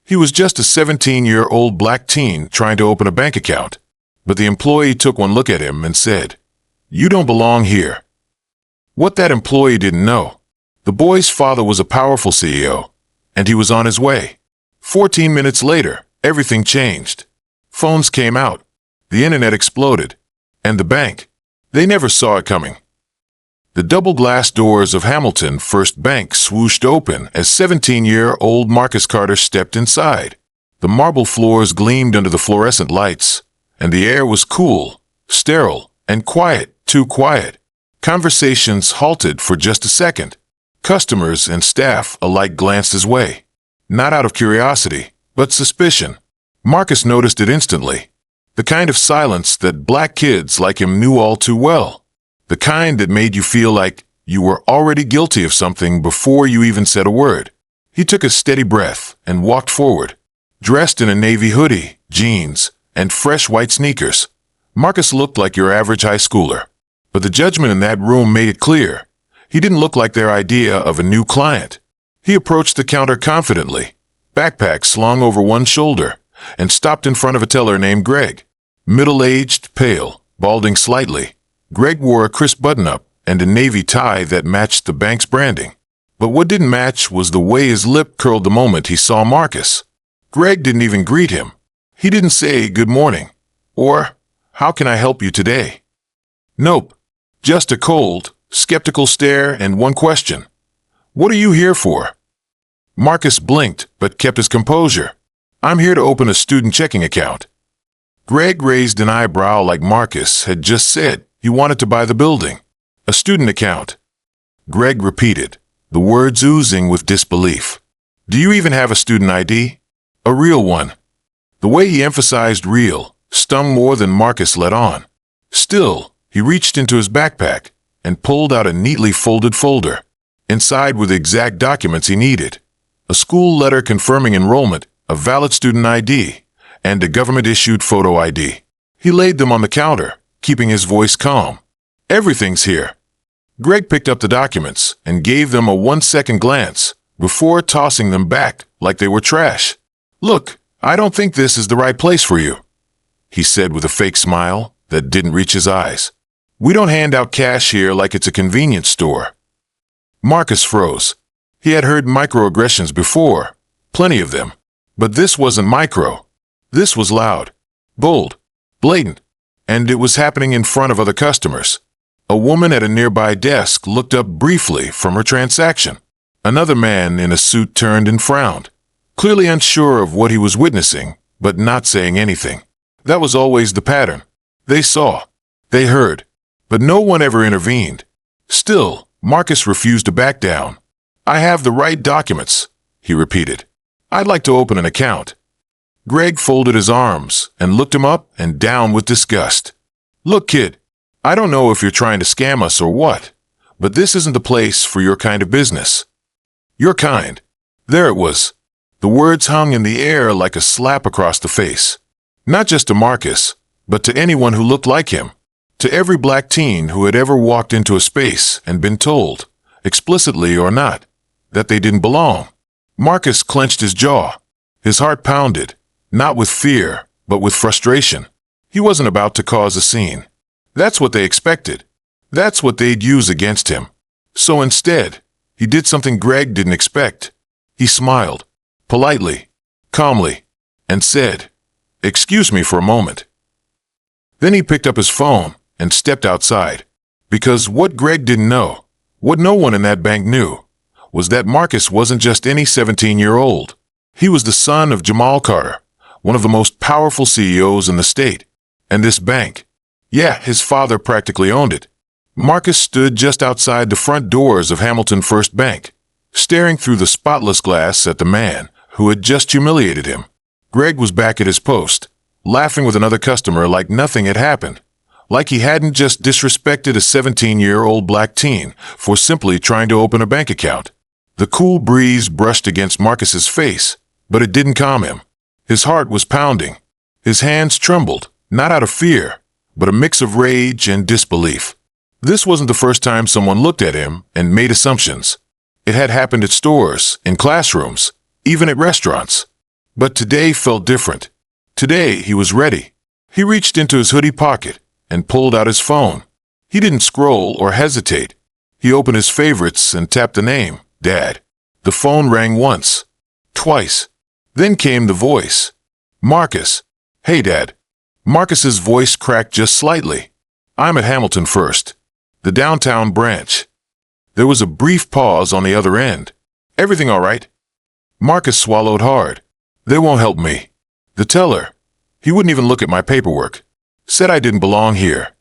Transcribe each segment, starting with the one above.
He was just a 17-year-old black teen trying to open a bank account. But the employee took one look at him and said, "You don't belong here." What that employee didn't know, the boy's father was a powerful CEO, and he was on his way. 14 minutes later, everything changed. Phones came out, the internet exploded, and the bank, they never saw it coming. The double glass doors of Hamilton First Bank swooshed open as 17-year-old Marcus Carter stepped inside. The marble floors gleamed under the fluorescent lights, and the air was cool, sterile, and quiet, too quiet. Conversations halted for just a second. Customers and staff alike glanced his way, not out of curiosity, but suspicion. Marcus noticed it instantly. The kind of silence that black kids like him knew all too well. The kind that made you feel like you were already guilty of something before you even said a word. He took a steady breath and walked forward. Dressed in a navy hoodie, jeans, and fresh white sneakers, Marcus looked like your average high schooler. But the judgment in that room made it clear. He didn't look like their idea of a new client. He approached the counter confidently, backpack slung over one shoulder, and stopped in front of a teller named Greg. Middle-aged, pale, balding slightly, Greg wore a crisp button-up and a navy tie that matched the bank's branding. But what didn't match was the way his lip curled the moment he saw Marcus. Greg didn't even greet him. He didn't say good morning, or how can I help you today? Nope, just a cold, skeptical stare and one question. What are you here for? Marcus blinked but kept his composure. I'm here to open a student checking account. Greg raised an eyebrow like Marcus had just said he wanted to buy the building. A student account. Greg repeated, the words oozing with disbelief. Do you even have a student ID? A real one. The way he emphasized real stung more than Marcus let on. Still, he reached into his backpack and pulled out a neatly folded folder. Inside were the exact documents he needed. A school letter confirming enrollment, a valid student ID, and a government-issued photo ID. He laid them on the counter, keeping his voice calm. Everything's here. Greg picked up the documents and gave them a 1-second glance before tossing them back like they were trash. Look, I don't think this is the right place for you, he said with a fake smile that didn't reach his eyes. We don't hand out cash here like it's a convenience store. Marcus froze. He had heard microaggressions before, plenty of them. But this wasn't micro. This was loud, bold, blatant, and it was happening in front of other customers. A woman at a nearby desk looked up briefly from her transaction. Another man in a suit turned and frowned, clearly unsure of what he was witnessing, but not saying anything. That was always the pattern. They saw, they heard, but no one ever intervened. Still, Marcus refused to back down. I have the right documents, he repeated. I'd like to open an account. Greg folded his arms and looked him up and down with disgust. Look, kid, I don't know if you're trying to scam us or what, but this isn't the place for your kind of business. Your kind. There it was. The words hung in the air like a slap across the face. Not just to Marcus, but to anyone who looked like him. To every black teen who had ever walked into a space and been told, explicitly or not, that they didn't belong. Marcus clenched his jaw. His heart pounded, not with fear, but with frustration. He wasn't about to cause a scene. That's what they expected. That's what they'd use against him. So instead, he did something Greg didn't expect. He smiled, politely, calmly, and said, "Excuse me for a moment." Then he picked up his phone and stepped outside. Because what Greg didn't know, what no one in that bank knew, was that Marcus wasn't just any 17-year-old. He was the son of Jamal Carter, one of the most powerful CEOs in the state. And this bank, yeah, his father practically owned it. Marcus stood just outside the front doors of Hamilton First Bank, staring through the spotless glass at the man who had just humiliated him. Greg was back at his post, laughing with another customer like nothing had happened, like he hadn't just disrespected a 17-year-old black teen for simply trying to open a bank account. The cool breeze brushed against Marcus's face, but it didn't calm him. His heart was pounding. His hands trembled, not out of fear, but a mix of rage and disbelief. This wasn't the first time someone looked at him and made assumptions. It had happened at stores, in classrooms, even at restaurants. But today felt different. Today he was ready. He reached into his hoodie pocket and pulled out his phone. He didn't scroll or hesitate. He opened his favorites and tapped the name, Dad. The phone rang once, twice. Then came the voice. Marcus. Hey, Dad. Marcus's voice cracked just slightly. I'm at Hamilton First, the downtown branch. There was a brief pause on the other end. Everything all right? Marcus swallowed hard. They won't help me. The teller, he wouldn't even look at my paperwork. Said I didn't belong here.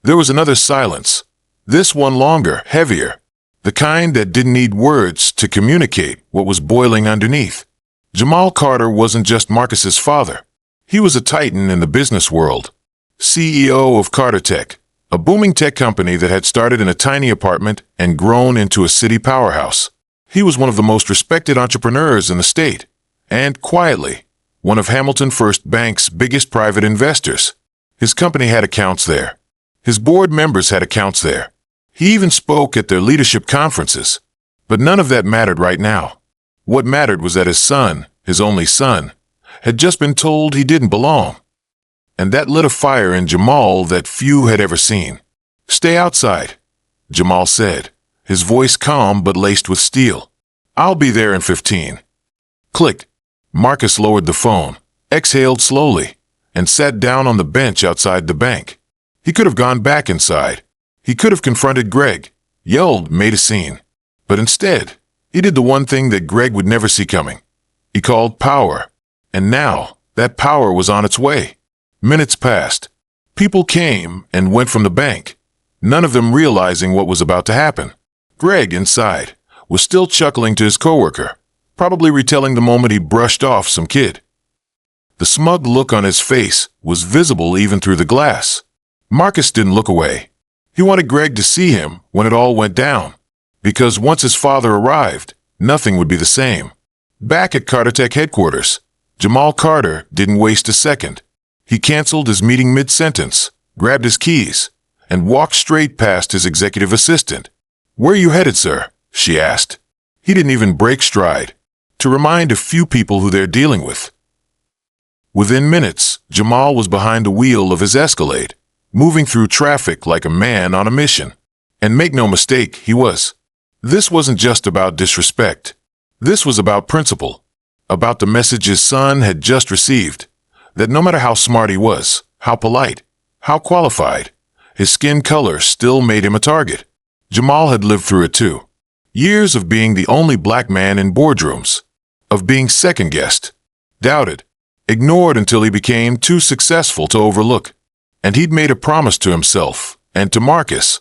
There was another silence. This one longer, heavier. The kind that didn't need words to communicate what was boiling underneath. Jamal Carter wasn't just Marcus's father. He was a titan in the business world. CEO of Carter Tech, a booming tech company that had started in a tiny apartment and grown into a city powerhouse. He was one of the most respected entrepreneurs in the state, and quietly, one of Hamilton First Bank's biggest private investors. His company had accounts there. His board members had accounts there. He even spoke at their leadership conferences. But none of that mattered right now. What mattered was that his son, his only son, had just been told he didn't belong. And that lit a fire in Jamal that few had ever seen. Stay outside, Jamal said, his voice calm but laced with steel. I'll be there in 15. Click. Marcus lowered the phone, exhaled slowly, and sat down on the bench outside the bank. He could have gone back inside. He could have confronted Greg, yelled, made a scene. But instead, he did the one thing that Greg would never see coming. He called power. And now, that power was on its way. Minutes passed. People came and went from the bank, none of them realizing what was about to happen. Greg, inside, was still chuckling to his coworker, probably retelling the moment he brushed off some kid. The smug look on his face was visible even through the glass. Marcus didn't look away. He wanted Greg to see him when it all went down, because once his father arrived, nothing would be the same. Back at Carter Tech headquarters, Jamal Carter didn't waste a second. He canceled his meeting mid-sentence, grabbed his keys, and walked straight past his executive assistant. "Where are you headed, sir?" she asked. He didn't even break stride, to remind a few people who they're dealing with. Within minutes, Jamal was behind the wheel of his Escalade, moving through traffic like a man on a mission. And make no mistake, he was. This wasn't just about disrespect. This was about principle, about the message his son had just received, that no matter how smart he was, how polite, how qualified, his skin color still made him a target. Jamal had lived through it too. Years of being the only black man in boardrooms, of being second-guessed, doubted, ignored until he became too successful to overlook. And he'd made a promise to himself and to Marcus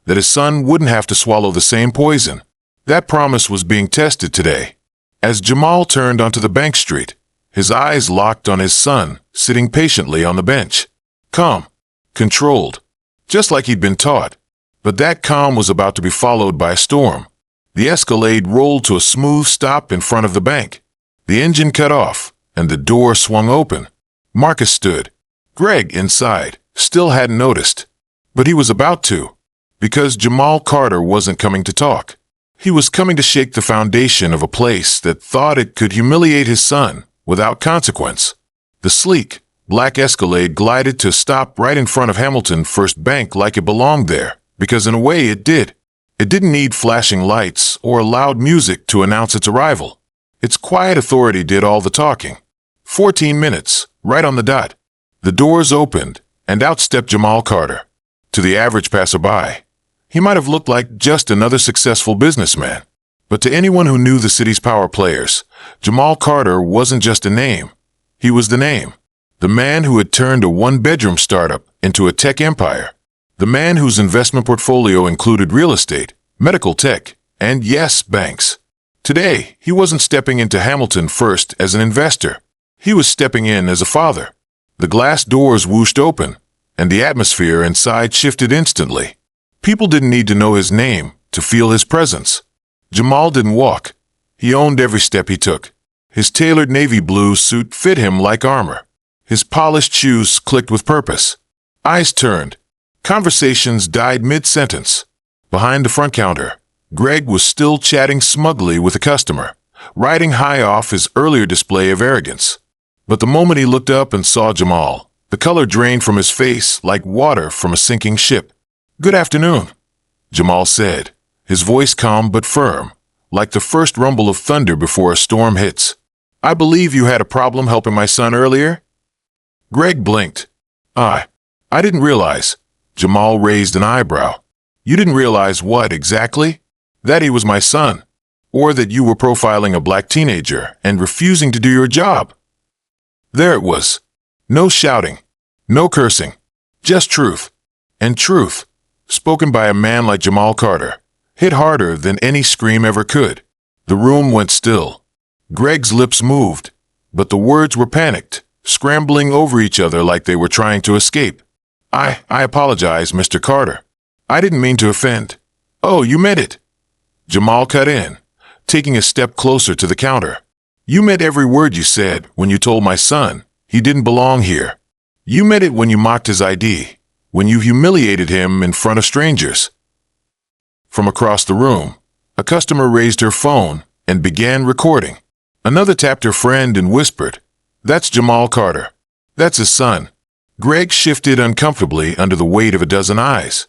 that his son wouldn't have to swallow the same poison. That promise was being tested today. As Jamal turned onto the bank street, his eyes locked on his son sitting patiently on the bench. Calm, controlled, just like he'd been taught. But that calm was about to be followed by a storm. The Escalade rolled to a smooth stop in front of the bank. The engine cut off, and the door swung open. Marcus stood. Greg, inside, still hadn't noticed. But he was about to, because Jamal Carter wasn't coming to talk. He was coming to shake the foundation of a place that thought it could humiliate his son without consequence. The sleek, black Escalade glided to a stop right in front of Hamilton First Bank like it belonged there, because in a way it did. It didn't need flashing lights or loud music to announce its arrival. Its quiet authority did all the talking. 14 minutes, right on the dot. The doors opened, and out stepped Jamal Carter. To the average passerby, he might have looked like just another successful businessman. But to anyone who knew the city's power players, Jamal Carter wasn't just a name. He was the name. The man who had turned a one-bedroom startup into a tech empire. The man whose investment portfolio included real estate, medical tech, and yes, banks. Today, he wasn't stepping into Hamilton First as an investor. He was stepping in as a father. The glass doors whooshed open, and the atmosphere inside shifted instantly. People didn't need to know his name to feel his presence. Jamal didn't walk. He owned every step he took. His tailored navy blue suit fit him like armor. His polished shoes clicked with purpose. Eyes turned. Conversations died mid-sentence. Behind the front counter, Greg was still chatting smugly with a customer, riding high off his earlier display of arrogance. But the moment he looked up and saw Jamal, the color drained from his face like water from a sinking ship. "Good afternoon," Jamal said, his voice calm but firm, like the first rumble of thunder before a storm hits. "I believe you had a problem helping my son earlier?" Greg blinked. I didn't realize." Jamal raised an eyebrow. "You didn't realize what exactly?" "That he was my son, or that you were profiling a black teenager and refusing to do your job." There it was. No shouting, no cursing, just truth. And truth, spoken by a man like Jamal Carter, hit harder than any scream ever could. The room went still. Greg's lips moved, but the words were panicked, scrambling over each other like they were trying to escape. I apologize, Mr. Carter. I didn't mean to offend." "Oh, you meant it." Jamal cut in, taking a step closer to the counter. "You meant every word you said when you told my son he didn't belong here. You meant it when you mocked his ID, when you humiliated him in front of strangers." From across the room, a customer raised her phone and began recording. Another tapped her friend and whispered, "That's Jamal Carter. That's his son." Greg shifted uncomfortably under the weight of a dozen eyes,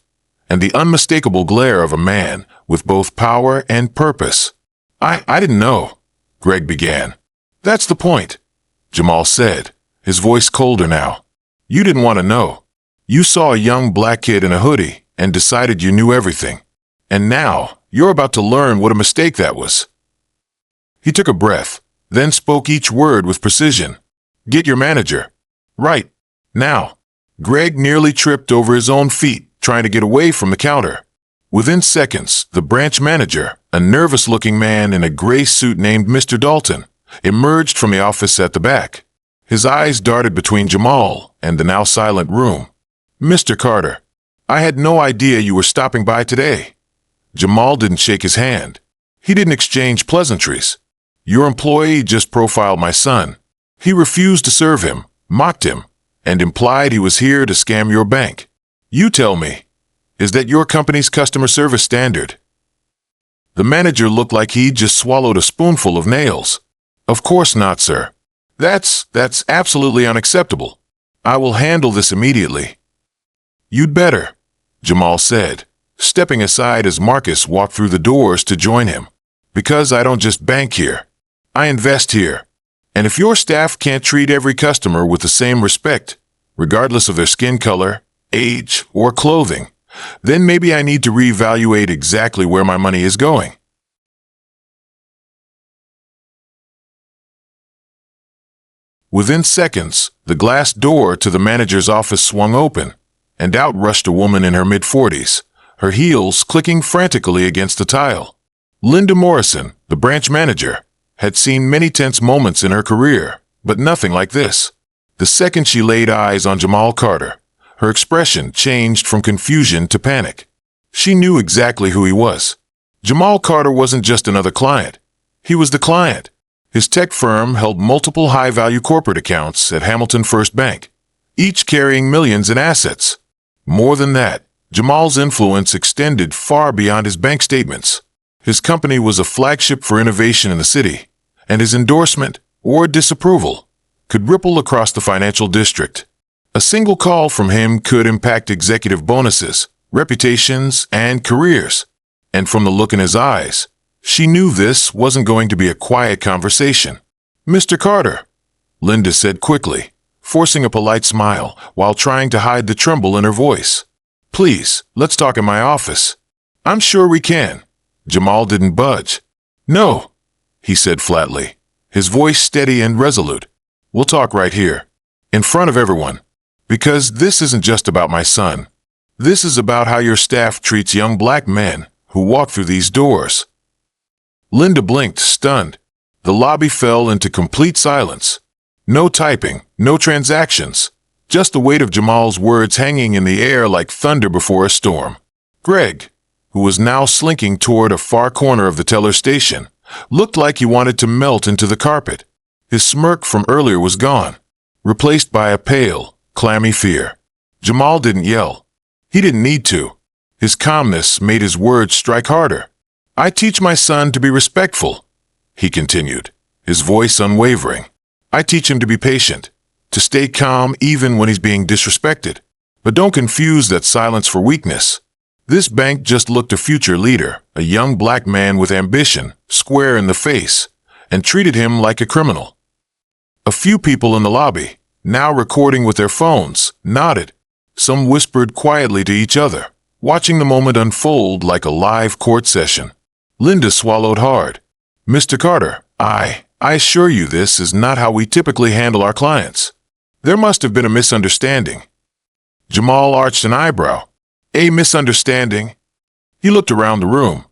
and the unmistakable glare of a man with both power and purpose. I didn't know," Greg began. "That's the point," Jamal said, his voice colder now. "You didn't want to know. You saw a young black kid in a hoodie and decided you knew everything. And now you're about to learn what a mistake that was." He took a breath, then spoke each word with precision. "Get your manager. Right. Now." Greg nearly tripped over his own feet, trying to get away from the counter. Within seconds, the branch manager, a nervous-looking man in a gray suit named Mr. Dalton, emerged from the office at the back. His eyes darted between Jamal and the now silent room. "Mr. Carter, I had no idea you were stopping by today." Jamal didn't shake his hand. He didn't exchange pleasantries. "Your employee just profiled my son. He refused to serve him, mocked him, and implied he was here to scam your bank. You tell me, is that your company's customer service standard?" The manager looked like he'd just swallowed a spoonful of nails. "Of course not, sir. That's absolutely unacceptable. I will handle this immediately." "You'd better," Jamal said, stepping aside as Marcus walked through the doors to join him. "Because I don't just bank here. I invest here. And if your staff can't treat every customer with the same respect, regardless of their skin color, age, or clothing, then maybe I need to reevaluate exactly where my money is going." Within seconds, the glass door to the manager's office swung open, and out rushed a woman in her mid-40s, her heels clicking frantically against the tile. Linda Morrison, the branch manager, had seen many tense moments in her career, but nothing like this. The second she laid eyes on Jamal Carter, her expression changed from confusion to panic. She knew exactly who he was. Jamal Carter wasn't just another client. He was the client. His tech firm held multiple high-value corporate accounts at Hamilton First Bank, each carrying millions in assets. More than that, Jamal's influence extended far beyond his bank statements. His company was a flagship for innovation in the city, and his endorsement, or disapproval, could ripple across the financial district. A single call from him could impact executive bonuses, reputations, and careers. And from the look in his eyes, she knew this wasn't going to be a quiet conversation. "Mr. Carter," Linda said quickly, forcing a polite smile while trying to hide the tremble in her voice. "Please, let's talk in my office." "I'm sure we can." Jamal didn't budge. "No," he said flatly, his voice steady and resolute. "We'll talk right here, in front of everyone. Because this isn't just about my son. This is about how your staff treats young black men who walk through these doors." Linda blinked, stunned. The lobby fell into complete silence. No typing, no transactions, just the weight of Jamal's words hanging in the air like thunder before a storm. Greg, who was now slinking toward a far corner of the teller station, looked like he wanted to melt into the carpet. His smirk from earlier was gone, replaced by a pale, clammy fear. Jamal didn't yell. He didn't need to. His calmness made his words strike harder. "I teach my son to be respectful. he continued, his voice unwavering. I teach him to be patient, to stay calm even when he's being disrespected. But don't confuse that silence for weakness. This bank just looked a future leader, a young black man with ambition, square in the face, and treated him like a criminal. A few people in the lobby, now recording with their phones, nodded. Some whispered quietly to each other, watching the moment unfold like a live court session. Linda swallowed hard. Mr. Carter, I assure you this is not how we typically handle our clients. There must have been a misunderstanding. Jamal arched an eyebrow. A misunderstanding? He looked around the room.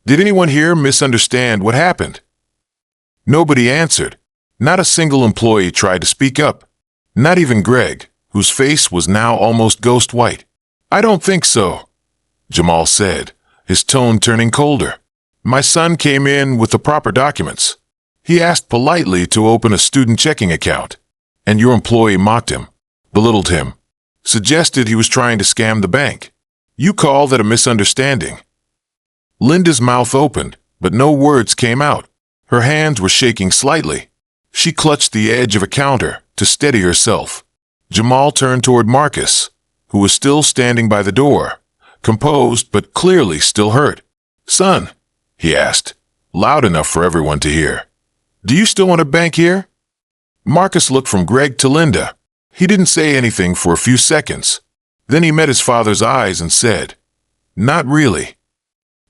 Did anyone here misunderstand what happened? Nobody answered. Not a single employee tried to speak up. Not even Greg, whose face was now almost ghost white. I don't think so, Jamal said, his tone turning colder. My son came in with the proper documents. He asked politely to open a student checking account, and your employee mocked him, belittled him, suggested he was trying to scam the bank. You call that a misunderstanding? Linda's mouth opened, but no words came out. Her hands were shaking slightly. She clutched the edge of a counter to steady herself. Jamal turned toward Marcus, who was still standing by the door, composed but clearly still hurt. Son, he asked, loud enough for everyone to hear, do you still want to bank here? Marcus looked from Greg to Linda. He didn't say anything for a few seconds. Then he met his father's eyes and said, not really.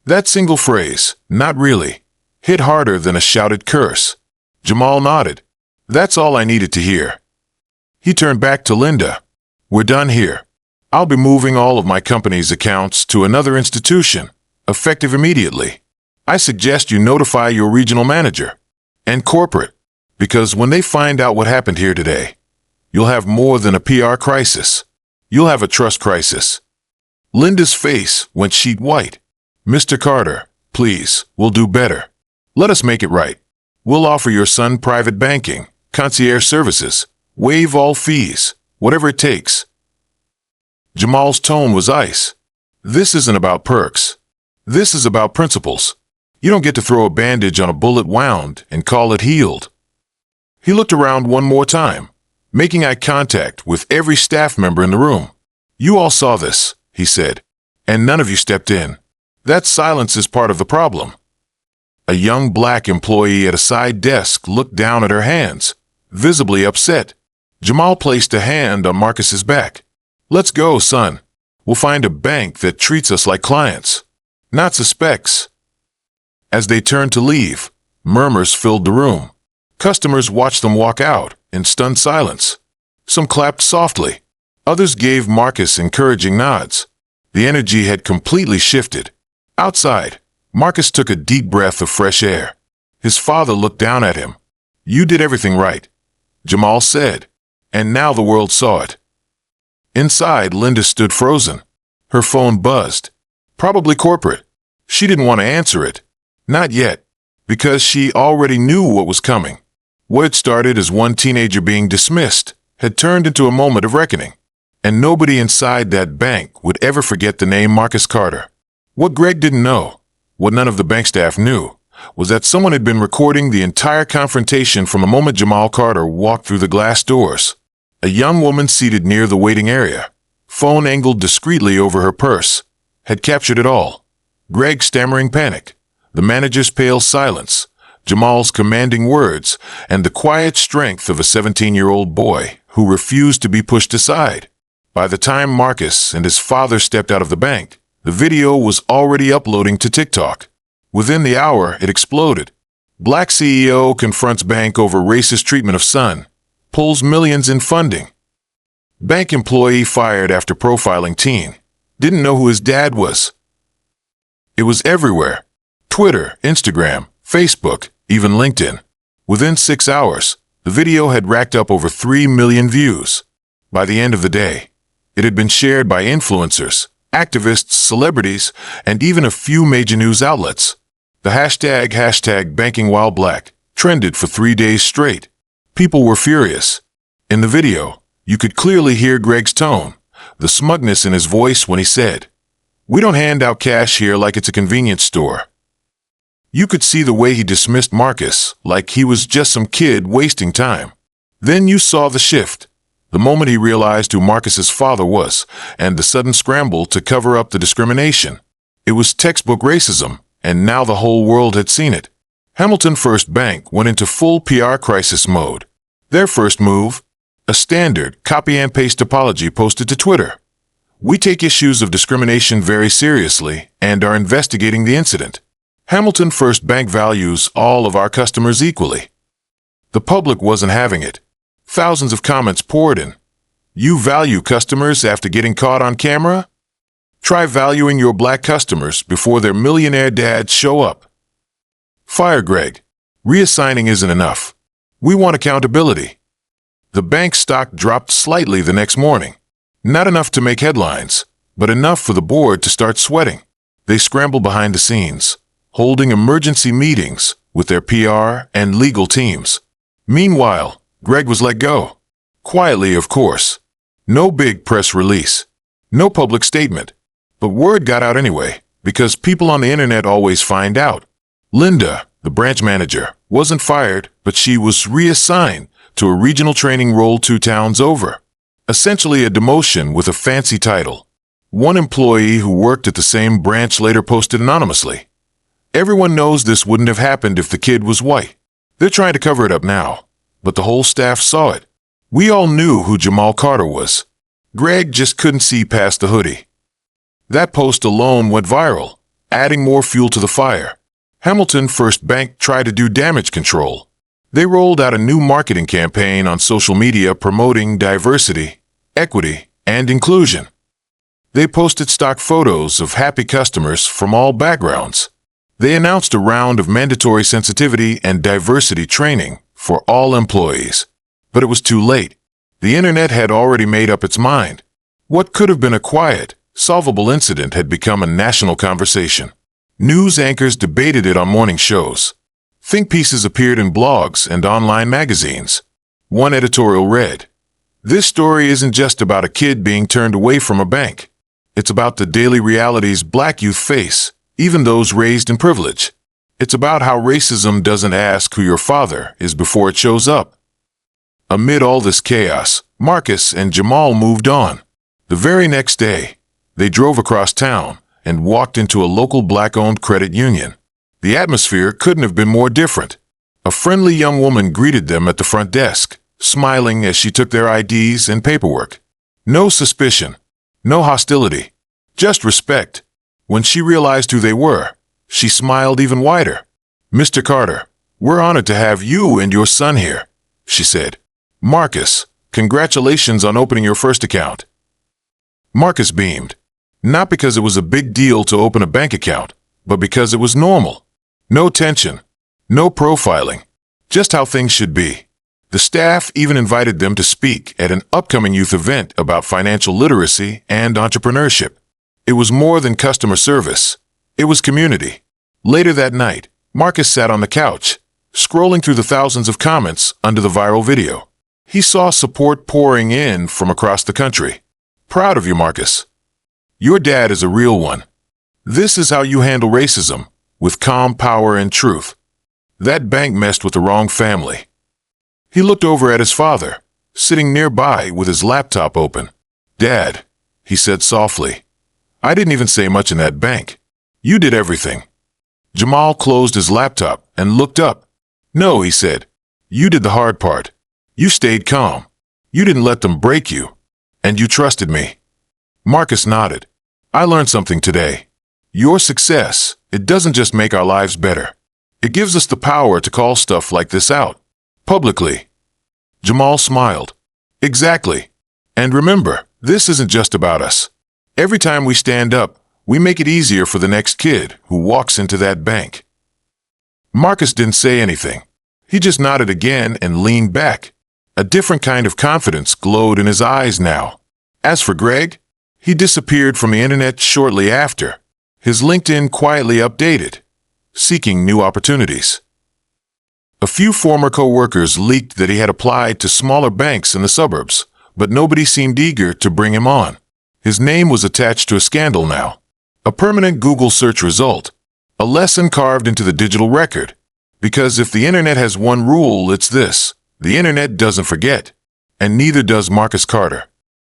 That single phrase, not really, hit harder than a shouted curse. Jamal nodded. That's all I needed to hear. He turned back to Linda. We're done here. I'll be moving all of my company's accounts to another institution, effective immediately. I suggest you notify your regional manager and corporate, because when they find out what happened here today, you'll have more than a PR crisis. You'll have a trust crisis. Linda's face went sheet white. Mr. Carter, please, we'll do better. Let us make it right. We'll offer your son private banking, concierge services, waive all fees, whatever it takes. Jamal's tone was ice. This isn't about perks. This is about principles. You don't get to throw a bandage on a bullet wound and call it healed. He looked around one more time, making eye contact with every staff member in the room. You all saw this, he said, and none of you stepped in. That silence is part of the problem. A young black employee at a side desk looked down at her hands, visibly upset. Jamal placed a hand on Marcus's back. Let's go, son. We'll find a bank that treats us like clients, not suspects. As they turned to leave, murmurs filled the room. Customers watched them walk out in stunned silence. Some clapped softly. Others gave Marcus encouraging nods. The energy had completely shifted. Outside, Marcus took a deep breath of fresh air. His father looked down at him. You did everything right, Jamal said, and now the world saw it. Inside, Linda stood frozen. Her phone buzzed. Probably corporate. She didn't want to answer it. Not yet, because she already knew what was coming. What had started as one teenager being dismissed had turned into a moment of reckoning, and nobody inside that bank would ever forget the name Marcus Carter. What Greg didn't know, what none of the bank staff knew, was that someone had been recording the entire confrontation from the moment Jamal Carter walked through the glass doors. A young woman seated near the waiting area, phone angled discreetly over her purse, had captured it all. Greg's stammering panic, the manager's pale silence, Jamal's commanding words, and the quiet strength of a 17-year-old boy who refused to be pushed aside. By the time Marcus and his father stepped out of the bank, the video was already uploading to TikTok. Within the hour, it exploded. Black CEO confronts bank over racist treatment of son, pulls millions in funding. Bank employee fired after profiling teen, didn't know who his dad was. It was everywhere. Twitter, Instagram, Facebook, even LinkedIn. Within 6 hours, the video had racked up over 3 million views. By the end of the day, it had been shared by influencers, activists, celebrities, and even a few major news outlets. The hashtag #BankingWhileBlack trended for 3 days straight. People were furious. In the video, you could clearly hear Greg's tone, the smugness in his voice when he said, "We don't hand out cash here like it's a convenience store." You could see the way he dismissed Marcus, like he was just some kid wasting time. Then you saw the shift, the moment he realized who Marcus's father was, and the sudden scramble to cover up the discrimination. It was textbook racism, and now the whole world had seen it. Hamilton First Bank went into full PR crisis mode. Their first move? A standard copy-and-paste apology posted to Twitter. "We take issues of discrimination very seriously and are investigating the incident. Hamilton First Bank values all of our customers equally." The public wasn't having it. Thousands of comments poured in. "You value customers after getting caught on camera? Try valuing your black customers before their millionaire dads show up." "Fire Greg. Reassigning isn't enough. We want accountability." The bank stock dropped slightly the next morning. Not enough to make headlines, but enough for the board to start sweating. They scrambled behind the scenes, holding emergency meetings with their PR and legal teams. Meanwhile, Greg was let go. Quietly, of course. No big press release. No public statement. But word got out anyway, because people on the internet always find out. Linda, the branch manager, wasn't fired, but she was reassigned to a regional training role 2 towns over. Essentially a demotion with a fancy title. One employee who worked at the same branch later posted anonymously, "Everyone knows this wouldn't have happened if the kid was white. They're trying to cover it up now, but the whole staff saw it. We all knew who Jamal Carter was. Greg just couldn't see past the hoodie." That post alone went viral, adding more fuel to the fire. Hamilton First Bank tried to do damage control. They rolled out a new marketing campaign on social media promoting diversity, equity, and inclusion. They posted stock photos of happy customers from all backgrounds. They announced a round of mandatory sensitivity and diversity training for all employees. But it was too late. The internet had already made up its mind. What could have been a quiet, solvable incident had become a national conversation. News anchors debated it on morning shows. Think pieces appeared in blogs and online magazines. One editorial read, "This story isn't just about a kid being turned away from a bank. It's about the daily realities black youth face, even those raised in privilege. It's about how racism doesn't ask who your father is before it shows up." Amid all this chaos, Marcus and Jamal moved on. The very next day, they drove across town and walked into a local black-owned credit union. The atmosphere couldn't have been more different. A friendly young woman greeted them at the front desk, smiling as she took their IDs and paperwork. No suspicion, no hostility, just respect. When she realized who they were, she smiled even wider. "Mr. Carter, we're honored to have you and your son here," she said. "Marcus, congratulations on opening your first account." Marcus beamed, not because it was a big deal to open a bank account, but because it was normal. No tension, no profiling, just how things should be. The staff even invited them to speak at an upcoming youth event about financial literacy and entrepreneurship. It was more than customer service. It was community. Later that night, Marcus sat on the couch, scrolling through the thousands of comments under the viral video. He saw support pouring in from across the country. "Proud of you, Marcus. Your dad is a real one. This is how you handle racism, with calm power and truth. That bank messed with the wrong family." He looked over at his father, sitting nearby with his laptop open. "Dad," he said softly, "I didn't even say much in that bank. You did everything." Jamal closed his laptop and looked up. "No," he said, "you did the hard part. You stayed calm. You didn't let them break you. And you trusted me." Marcus nodded. "I learned something today. Your success, it doesn't just make our lives better. It gives us the power to call stuff like this out. Publicly." Jamal smiled. "Exactly. And remember, this isn't just about us. Every time we stand up, we make it easier for the next kid who walks into that bank." Marcus didn't say anything. He just nodded again and leaned back. A different kind of confidence glowed in his eyes now. As for Greg, he disappeared from the internet shortly after. His LinkedIn quietly updated, seeking new opportunities. A few former co-workers leaked that he had applied to smaller banks in the suburbs, but nobody seemed eager to bring him on. His name was attached to a scandal now. A permanent Google search result. A lesson carved into the digital record. Because if the internet has one rule, it's this: the internet doesn't forget. And neither does Marcus Carter.